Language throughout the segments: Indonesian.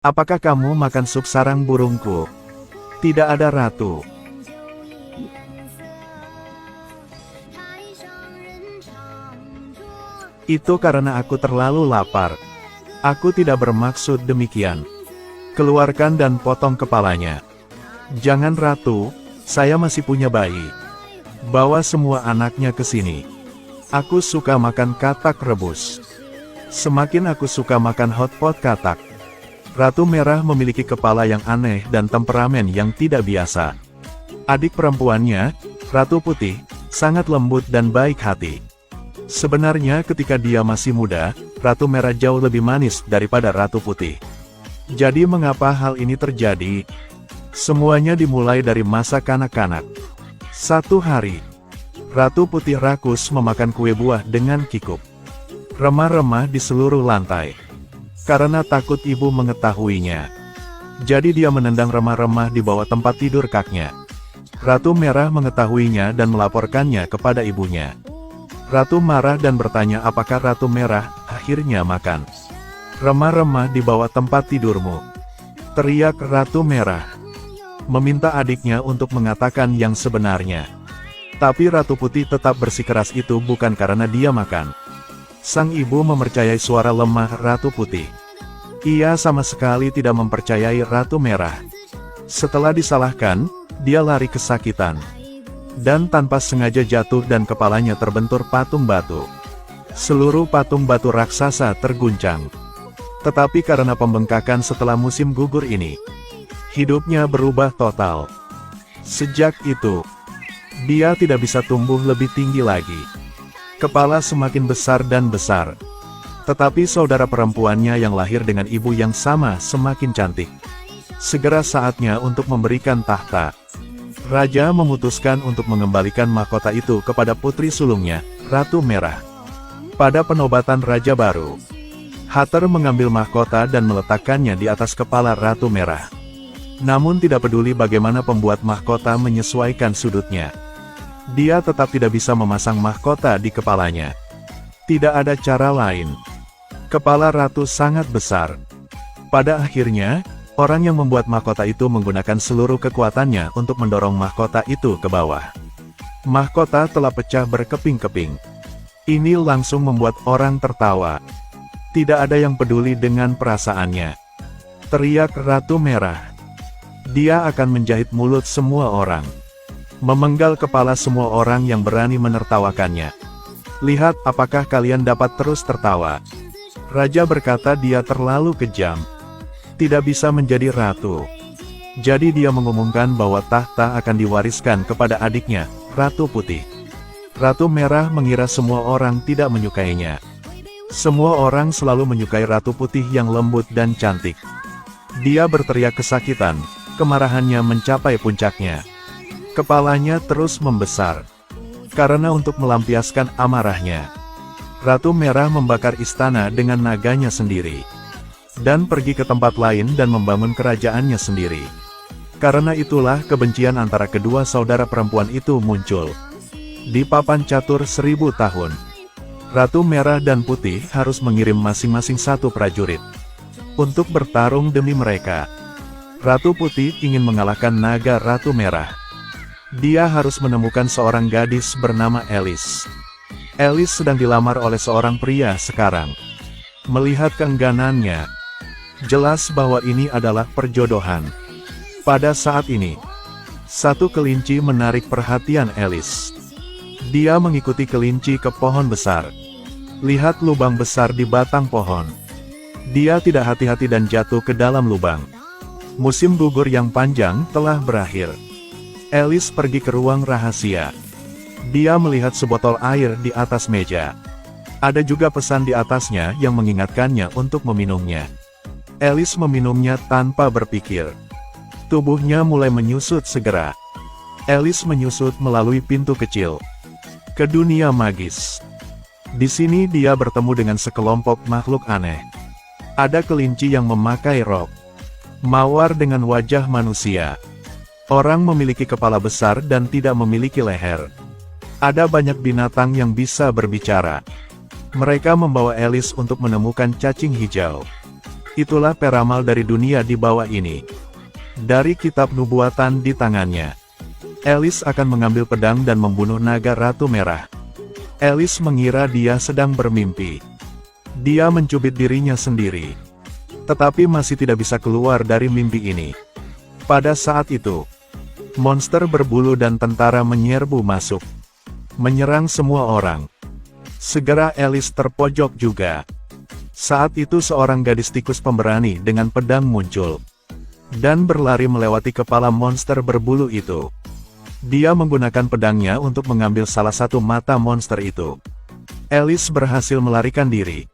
Apakah kamu makan sup sarang burungku? Tidak ada ratu. Itu karena aku terlalu lapar. Aku tidak bermaksud demikian. Keluarkan dan potong kepalanya. Jangan ratu, saya masih punya bayi. Bawa semua anaknya ke sini. Aku suka makan katak rebus. Semakin aku suka makan hotpot katak. Ratu Merah memiliki kepala yang aneh dan temperamen yang tidak biasa. Adik perempuannya, Ratu Putih, sangat lembut dan baik hati. Sebenarnya ketika dia masih muda, Ratu Merah jauh lebih manis daripada Ratu Putih. Jadi mengapa hal ini terjadi? Semuanya dimulai dari masa kanak-kanak. Satu hari, Ratu Putih rakus memakan kue buah dengan kikup. Remah-remah di seluruh lantai. Karena takut ibu mengetahuinya. Jadi dia menendang remah-remah di bawah tempat tidur kaknya. Ratu Merah mengetahuinya dan melaporkannya kepada ibunya. Ratu marah dan bertanya apakah Ratu Merah akhirnya makan remah-remah di bawah tempat tidurmu. Teriak Ratu Merah. Meminta adiknya untuk mengatakan yang sebenarnya. Tapi Ratu Putih tetap bersikeras itu bukan karena dia makan. Sang ibu mempercayai suara lemah Ratu Putih. Ia sama sekali tidak mempercayai Ratu Merah. Setelah disalahkan, dia lari kesakitan. Dan tanpa sengaja jatuh dan kepalanya terbentur patung batu. Seluruh patung batu raksasa terguncang. Tetapi karena pembengkakan setelah musim gugur ini, hidupnya berubah total. Sejak itu, dia tidak bisa tumbuh lebih tinggi lagi. Kepala semakin besar dan besar. Tetapi saudara perempuannya yang lahir dengan ibu yang sama semakin cantik. Segera saatnya untuk memberikan tahta. Raja memutuskan untuk mengembalikan mahkota itu kepada putri sulungnya, Ratu Merah. Pada penobatan Raja baru, Hathor mengambil mahkota dan meletakkannya di atas kepala Ratu Merah. Namun tidak peduli bagaimana pembuat mahkota menyesuaikan sudutnya. Dia tetap tidak bisa memasang mahkota di kepalanya. Tidak ada cara lain. Kepala Ratu sangat besar. Pada akhirnya, orang yang membuat mahkota itu menggunakan seluruh kekuatannya untuk mendorong mahkota itu ke bawah. Mahkota telah pecah berkeping-keping. Ini langsung membuat orang tertawa. Tidak ada yang peduli dengan perasaannya. Teriak Ratu Merah. Dia akan menjahit mulut semua orang. Memenggal kepala semua orang yang berani menertawakannya. Lihat apakah kalian dapat terus tertawa. Raja berkata dia terlalu kejam. Tidak bisa menjadi ratu. Jadi dia mengumumkan bahwa tahta akan diwariskan kepada adiknya, Ratu Putih. Ratu Merah mengira semua orang tidak menyukainya. Semua orang selalu menyukai Ratu Putih yang lembut dan cantik. Dia berteriak kesakitan, kemarahannya mencapai puncaknya. Kepalanya terus membesar. Karena untuk melampiaskan amarahnya, Ratu Merah membakar istana dengan naganya sendiri. Dan pergi ke tempat lain dan membangun kerajaannya sendiri. Karena itulah kebencian antara kedua saudara perempuan itu muncul. Di papan catur 1000 tahun, Ratu Merah dan Putih harus mengirim masing-masing satu prajurit untuk bertarung demi mereka. Ratu Putih ingin mengalahkan naga Ratu Merah. Dia harus menemukan seorang gadis bernama Alice. Alice sedang dilamar oleh seorang pria sekarang. Melihat keengganannya, jelas bahwa ini adalah perjodohan. Pada saat ini, satu kelinci menarik perhatian Alice. Dia mengikuti kelinci ke pohon besar. Lihat lubang besar di batang pohon. Dia tidak hati-hati dan jatuh ke dalam lubang. Musim gugur yang panjang telah berakhir. Alice pergi ke ruang rahasia. Dia melihat sebotol air di atas meja. Ada juga pesan di atasnya yang mengingatkannya untuk meminumnya. Alice meminumnya tanpa berpikir. Tubuhnya mulai menyusut segera. Alice menyusut melalui pintu kecil ke dunia magis. Di sini dia bertemu dengan sekelompok makhluk aneh. Ada kelinci yang memakai rok mawar dengan wajah manusia. Orang memiliki kepala besar dan tidak memiliki leher. Ada banyak binatang yang bisa berbicara. Mereka membawa Alice untuk menemukan cacing hijau. Itulah peramal dari dunia di bawah ini. Dari kitab nubuatan di tangannya, Alice akan mengambil pedang dan membunuh naga Ratu Merah. Alice mengira dia sedang bermimpi. Dia mencubit dirinya sendiri, tetapi masih tidak bisa keluar dari mimpi ini. Pada saat itu, monster berbulu dan tentara menyerbu masuk, menyerang semua orang. Segera Alice terpojok juga. Saat itu seorang gadis tikus pemberani dengan pedang muncul, dan berlari melewati kepala monster berbulu itu. Dia menggunakan pedangnya untuk mengambil salah satu mata monster itu. Alice berhasil melarikan diri.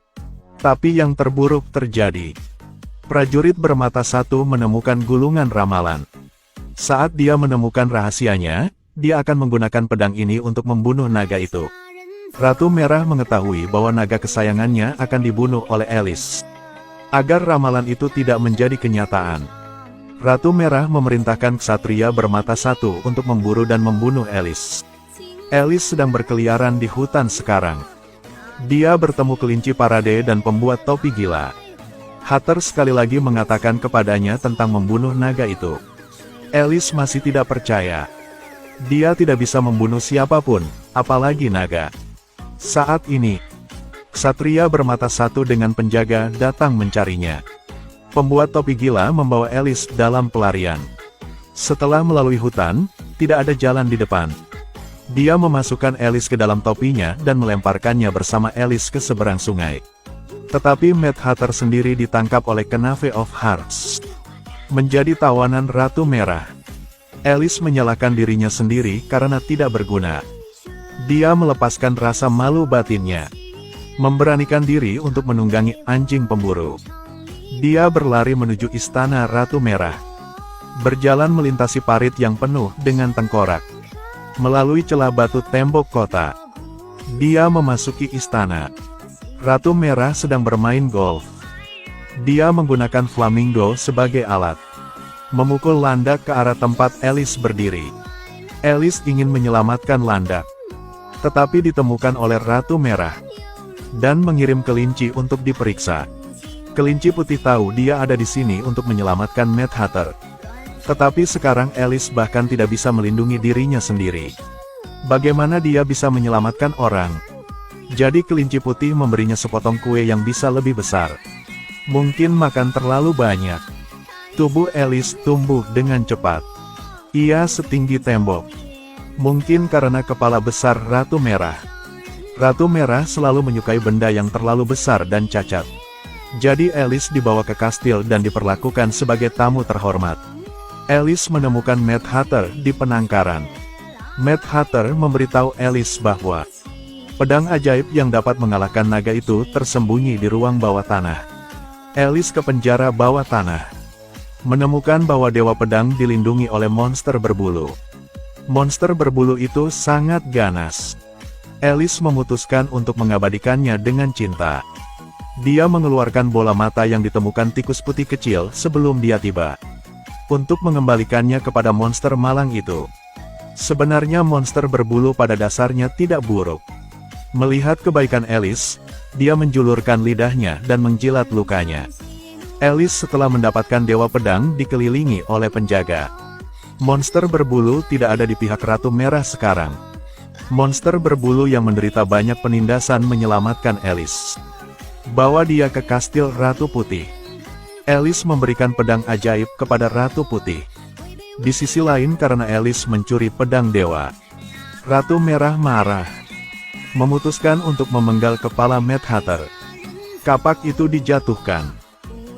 Tapi yang terburuk terjadi. Prajurit bermata satu menemukan gulungan ramalan. Saat dia menemukan rahasianya, dia akan menggunakan pedang ini untuk membunuh naga itu. Ratu Merah mengetahui bahwa naga kesayangannya akan dibunuh oleh Alice. Agar ramalan itu tidak menjadi kenyataan, Ratu Merah memerintahkan ksatria bermata satu untuk memburu dan membunuh Alice. Alice sedang berkeliaran di hutan sekarang. Dia bertemu kelinci parade dan pembuat topi gila. Hatter sekali lagi mengatakan kepadanya tentang membunuh naga itu. Alice masih tidak percaya. Dia tidak bisa membunuh siapapun, apalagi naga. Saat ini, ksatria bermata satu dengan penjaga datang mencarinya. Pembuat topi gila membawa Alice dalam pelarian. Setelah melalui hutan, tidak ada jalan di depan. Dia memasukkan Alice ke dalam topinya dan melemparkannya bersama Alice ke seberang sungai. Tetapi Mad Hatter sendiri ditangkap oleh Knave of Hearts, menjadi tawanan Ratu Merah. Alice menyalahkan dirinya sendiri karena tidak berguna. Dia melepaskan rasa malu batinnya, memberanikan diri untuk menunggangi anjing pemburu. Dia berlari menuju istana Ratu Merah. Berjalan melintasi parit yang penuh dengan tengkorak. Melalui celah batu tembok kota, dia memasuki istana. Ratu Merah sedang bermain golf. Dia menggunakan flamingo sebagai alat, memukul landak ke arah tempat Alice berdiri. Alice ingin menyelamatkan landak, tetapi ditemukan oleh Ratu Merah, dan mengirim kelinci untuk diperiksa. Kelinci putih tahu dia ada di sini untuk menyelamatkan Mad Hatter. Tetapi sekarang Alice bahkan tidak bisa melindungi dirinya sendiri. Bagaimana dia bisa menyelamatkan orang? Jadi kelinci putih memberinya sepotong kue yang bisa lebih besar. Mungkin makan terlalu banyak. Tubuh Alice tumbuh dengan cepat. Ia setinggi tembok. Mungkin karena kepala besar Ratu Merah. Ratu Merah selalu menyukai benda yang terlalu besar dan cacat. Jadi Alice dibawa ke kastil dan diperlakukan sebagai tamu terhormat. Alice menemukan Mad Hatter di penangkaran. Mad Hatter memberitahu Alice bahwa pedang ajaib yang dapat mengalahkan naga itu tersembunyi di ruang bawah tanah. Alice ke penjara bawah tanah, menemukan bahwa Dewa Pedang dilindungi oleh monster berbulu. Monster berbulu itu sangat ganas. Alice memutuskan untuk mengabadikannya dengan cinta. Dia mengeluarkan bola mata yang ditemukan tikus putih kecil sebelum dia tiba, untuk mengembalikannya kepada monster malang itu. Sebenarnya monster berbulu pada dasarnya tidak buruk. Melihat kebaikan Alice, dia menjulurkan lidahnya dan menjilat lukanya. Alice setelah mendapatkan Dewa Pedang dikelilingi oleh penjaga. Monster berbulu tidak ada di pihak Ratu Merah sekarang. Monster berbulu yang menderita banyak penindasan menyelamatkan Alice, bawa dia ke kastil Ratu Putih. Alice memberikan pedang ajaib kepada Ratu Putih. Di sisi lain karena Alice mencuri pedang dewa, Ratu Merah marah, memutuskan untuk memenggal kepala Mad Hatter. Kapak itu dijatuhkan.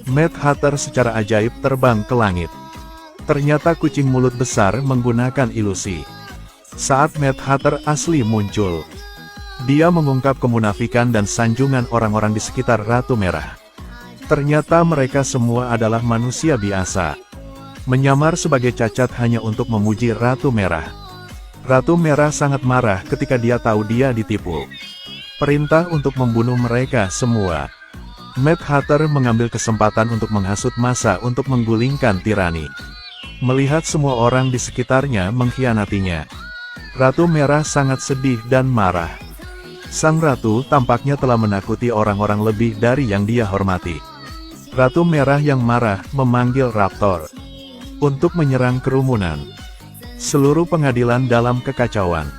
Mad Hatter secara ajaib terbang ke langit. Ternyata kucing mulut besar menggunakan ilusi. Saat Mad Hatter asli muncul, dia mengungkap kemunafikan dan sanjungan orang-orang di sekitar Ratu Merah. Ternyata mereka semua adalah manusia biasa, menyamar sebagai cacat hanya untuk memuji Ratu Merah. Ratu Merah sangat marah ketika dia tahu dia ditipu. Perintah untuk membunuh mereka semua. Mad Hatter mengambil kesempatan untuk menghasut massa untuk menggulingkan tirani. Melihat semua orang di sekitarnya mengkhianatinya, Ratu Merah sangat sedih dan marah. Sang Ratu tampaknya telah menakuti orang-orang lebih dari yang dia hormati. Ratu Merah yang marah memanggil Raptor untuk menyerang kerumunan. Seluruh pengadilan dalam kekacauan.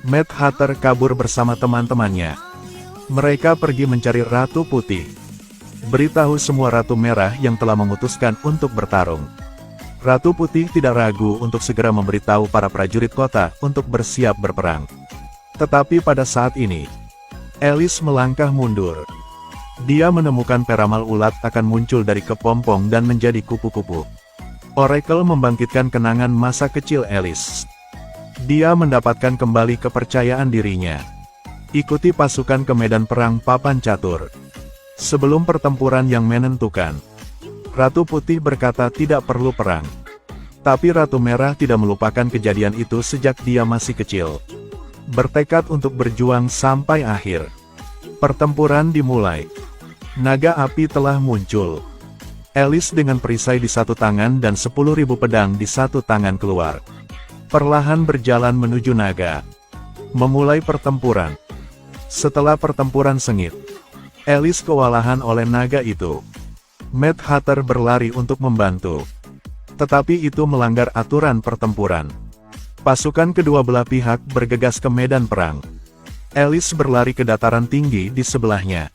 Mad Hatter kabur bersama teman-temannya. Mereka pergi mencari Ratu Putih. Beritahu semua Ratu Merah yang telah memutuskan untuk bertarung. Ratu Putih tidak ragu untuk segera memberitahu para prajurit kota untuk bersiap berperang. Tetapi pada saat ini, Alice melangkah mundur. Dia menemukan peramal ulat akan muncul dari kepompong dan menjadi kupu-kupu. Oracle membangkitkan kenangan masa kecil Alice. Dia mendapatkan kembali kepercayaan dirinya. Ikuti pasukan ke medan perang papan catur. Sebelum pertempuran yang menentukan, Ratu Putih berkata tidak perlu perang. Tapi Ratu Merah tidak melupakan kejadian itu sejak dia masih kecil. Bertekad untuk berjuang sampai akhir. Pertempuran dimulai. Naga api telah muncul. Alice dengan perisai di satu tangan dan 10.000 pedang di satu tangan keluar. Perlahan berjalan menuju naga. Memulai pertempuran. Setelah pertempuran sengit, Alice kewalahan oleh naga itu. Mad Hatter berlari untuk membantu. Tetapi itu melanggar aturan pertempuran. Pasukan kedua belah pihak bergegas ke medan perang. Alice berlari ke dataran tinggi di sebelahnya.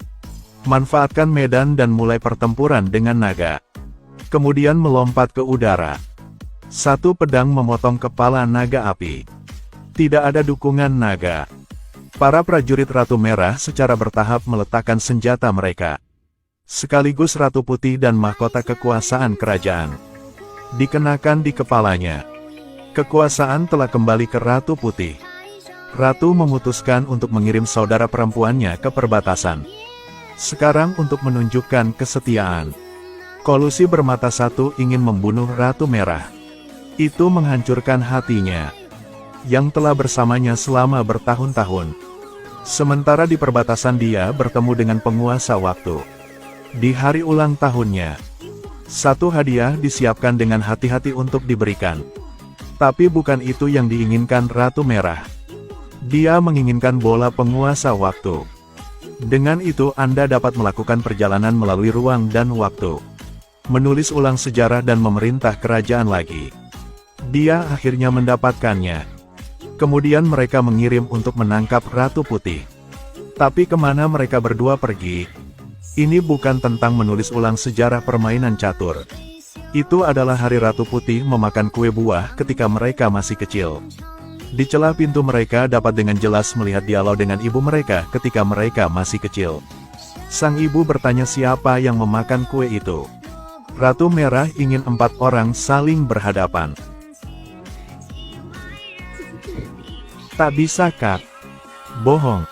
Manfaatkan medan dan mulai pertempuran dengan naga. Kemudian melompat ke udara. Satu pedang memotong kepala naga api. Tidak ada dukungan naga. Para prajurit Ratu Merah secara bertahap meletakkan senjata mereka. Sekaligus Ratu Putih dan mahkota kekuasaan kerajaan dikenakan di kepalanya. Kekuasaan telah kembali ke Ratu Putih. Ratu memutuskan untuk mengirim saudara perempuannya ke perbatasan. Sekarang untuk menunjukkan kesetiaan, Kolusi bermata satu ingin membunuh Ratu Merah. Itu menghancurkan hatinya, yang telah bersamanya selama bertahun-tahun. Sementara di perbatasan dia bertemu dengan penguasa waktu. Di hari ulang tahunnya, satu hadiah disiapkan dengan hati-hati untuk diberikan. Tapi bukan itu yang diinginkan Ratu Merah. Dia menginginkan bola penguasa waktu. Dengan itu Anda dapat melakukan perjalanan melalui ruang dan waktu. Menulis ulang sejarah dan memerintah kerajaan lagi. Dia akhirnya mendapatkannya. Kemudian mereka mengirim untuk menangkap Ratu Putih. Tapi kemana mereka berdua pergi? Ini bukan tentang menulis ulang sejarah permainan catur. Itu adalah hari Ratu Putih memakan kue buah ketika mereka masih kecil. Di celah pintu mereka dapat dengan jelas melihat dialog dengan ibu mereka ketika mereka masih kecil. Sang ibu bertanya siapa yang memakan kue itu. Ratu Merah ingin 4 orang saling berhadapan. Tak bisa, Kak. Bohong.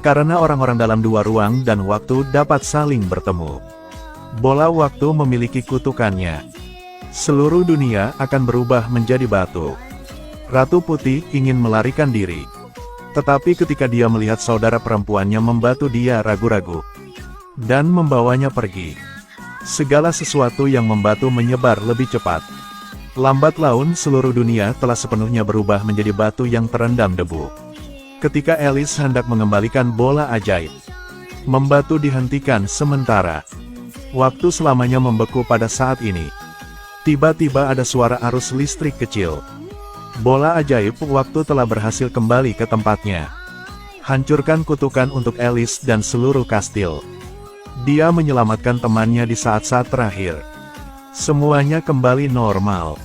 Karena orang-orang dalam dua ruang dan waktu dapat saling bertemu. Bola waktu memiliki kutukannya. Seluruh dunia akan berubah menjadi batu. Ratu Putih ingin melarikan diri. Tetapi ketika dia melihat saudara perempuannya membantu, dia ragu-ragu dan membawanya pergi. Segala sesuatu yang membantu menyebar lebih cepat. Lambat laun seluruh dunia telah sepenuhnya berubah menjadi batu yang terendam debu. Ketika Alice hendak mengembalikan bola ajaib, membatu dihentikan sementara. Waktu selamanya membeku pada saat ini. Tiba-tiba ada suara arus listrik kecil. Bola ajaib waktu telah berhasil kembali ke tempatnya. Hancurkan kutukan untuk Alice dan seluruh kastil. Dia menyelamatkan temannya di saat-saat terakhir. Semuanya kembali normal.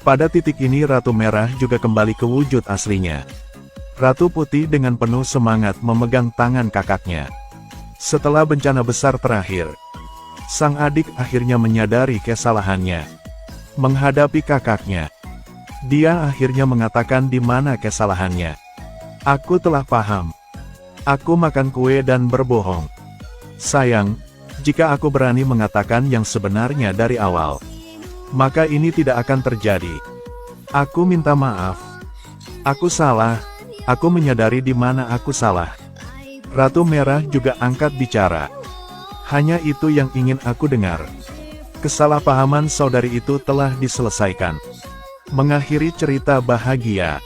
Pada titik ini Ratu Merah juga kembali ke wujud aslinya. Ratu Putih dengan penuh semangat memegang tangan kakaknya. Setelah bencana besar terakhir, sang adik akhirnya menyadari kesalahannya. Menghadapi kakaknya, dia akhirnya mengatakan di mana kesalahannya. Aku telah paham. Aku makan kue dan berbohong. Sayang, jika aku berani mengatakan yang sebenarnya dari awal, maka ini tidak akan terjadi. Aku minta maaf. Aku salah. Aku menyadari di mana aku salah. Ratu Merah juga angkat bicara. Hanya itu yang ingin aku dengar. Kesalahpahaman saudari itu telah diselesaikan. Mengakhiri cerita bahagia.